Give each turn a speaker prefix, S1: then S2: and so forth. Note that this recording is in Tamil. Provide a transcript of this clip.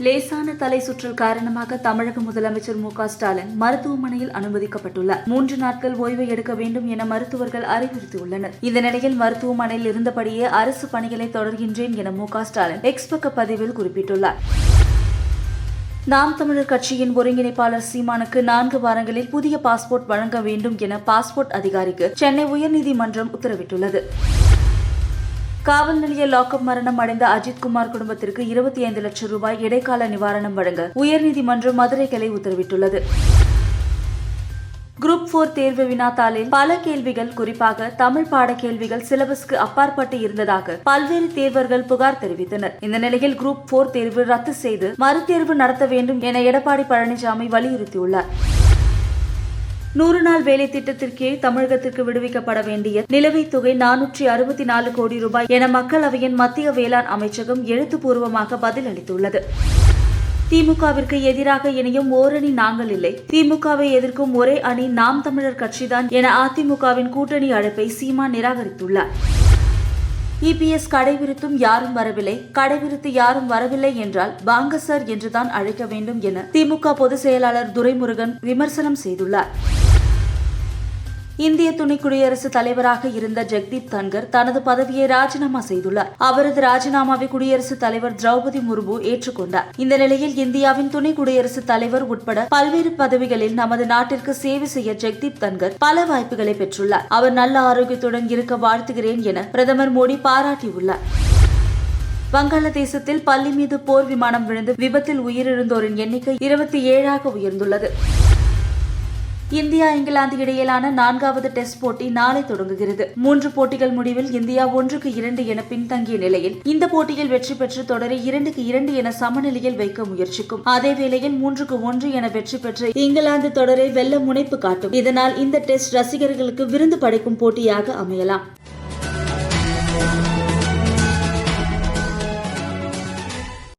S1: லேசான தலை சுற்றல் காரணமாக தமிழக முதலமைச்சர் மு.க.ஸ்டாலின் மருத்துவமனையில் அனுமதிக்கப்பட்டுள்ளார். 3 நாட்கள் ஓய்வு எடுக்க வேண்டும் என மருத்துவர்கள் அறிவுறுத்தியுள்ளனர். இந்த நிலையில் மருத்துவமனையில் இருந்தபடியே அரசு பணிகளை தொடர்கின்றேன் என மு.க.ஸ்டாலின் எக்ஸ் பக்க பதிவில் குறிப்பிட்டுள்ளார். நாம் தமிழர் கட்சியின் ஒருங்கிணைப்பாளர் சீமானுக்கு 4 வாரங்களில் புதிய பாஸ்போர்ட் வழங்க வேண்டும் என பாஸ்போர்ட் அதிகாரிக்கு சென்னை உயர்நீதிமன்றம் உத்தரவிட்டுள்ளது. காவல் நிலைய லாக்அப் மரணம் அடைந்த அஜித்குமார் குடும்பத்திற்கு 25 லட்சம் ரூபாய் இடைக்கால நிவாரணம் வழங்க உயர்நீதிமன்றம் மதுரை கிளை உத்தரவிட்டுள்ளது. குரூப் 4 தேர்வு வினாத்தாளில் பல கேள்விகள், குறிப்பாக தமிழ் பாட கேள்விகள் சிலபஸ்க்கு அப்பாற்பட்டு இருந்ததாக பல்வேறு தேர்வர்கள் புகார் தெரிவித்தனர். இந்த நிலையில் குரூப் 4 தேர்வு ரத்து செய்து மறுதேர்வு நடத்த வேண்டும் என எடப்பாடி பழனிசாமி வலியுறுத்தியுள்ளார். 100 நாள் வேலை திட்டத்திற்கு தமிழகத்திற்கு விடுவிக்கப்பட வேண்டிய நிலுவைத் தொகை 464 கோடி ரூபாய் என மக்களவையின் மத்திய வேளாண் அமைச்சகம் எழுத்துப்பூர்வமாக பதில் அளித்துள்ளது. திமுகவிற்கு எதிராக இணையும் ஓரணி நாங்கள் இல்லை, திமுகவை எதிர்க்கும் ஒரே அணி நாம் தமிழர் கட்சிதான் என அதிமுகவின் கூட்டணி அழைப்பை சீமான் நிராகரித்துள்ளார். இபிஎஸ் கடைவிரித்தும் யாரும் வரவில்லை, கடைவிரித்து யாரும் வரவில்லை என்றால் வாங்க சார் என்றுதான் அழைக்க வேண்டும் என திமுக பொதுச் செயலாளர் துரைமுருகன் விமர்சனம் செய்துள்ளார். இந்திய துணை குடியரசுத் தலைவராக இருந்த ஜெக்தீப் தன்கர் தனது பதவியை ராஜினாமா செய்துள்ளார். அவரது ராஜினாமாவை குடியரசுத் தலைவர் திரௌபதி முர்மு ஏற்றுக்கொண்டார். இந்த நிலையில் இந்தியாவின் துணை குடியரசுத் தலைவர் உட்பட பல்வேறு பதவிகளில் நமது நாட்டிற்கு சேவை செய்ய ஜெக்தீப் தன்கர் பல வாய்ப்புகளை பெற்றுள்ளார். அவர் நல்ல ஆரோக்கியத்துடன் இருக்க வாழ்த்துகிறேன் என பிரதமர் மோடி பாராட்டியுள்ளார். வங்காளதேசத்தில் பள்ளி மீது போர் விமானம் விழுந்து விபத்தில் உயிரிழந்தோரின் எண்ணிக்கை 27ஆக உயர்ந்துள்ளது. இந்தியா இங்கிலாந்து இடையிலான 4வது டெஸ்ட் போட்டி நாளை தொடங்குகிறது. 3 போட்டிகள் முடிவில் இந்தியா 1-2 என பின்தங்கிய நிலையில் இந்த போட்டியில் வெற்றி பெற்று தொடரை 2-2 என சமநிலையில் வைக்க முயற்சிக்கும். அதேவேளையில் 3-1 என வெற்றி பெற்ற இங்கிலாந்து தொடரை வெல்ல முனைப்பு காட்டும். இதனால் இந்த டெஸ்ட் ரசிகர்களுக்கு விருந்து படைக்கும் போட்டியாக அமையலாம்.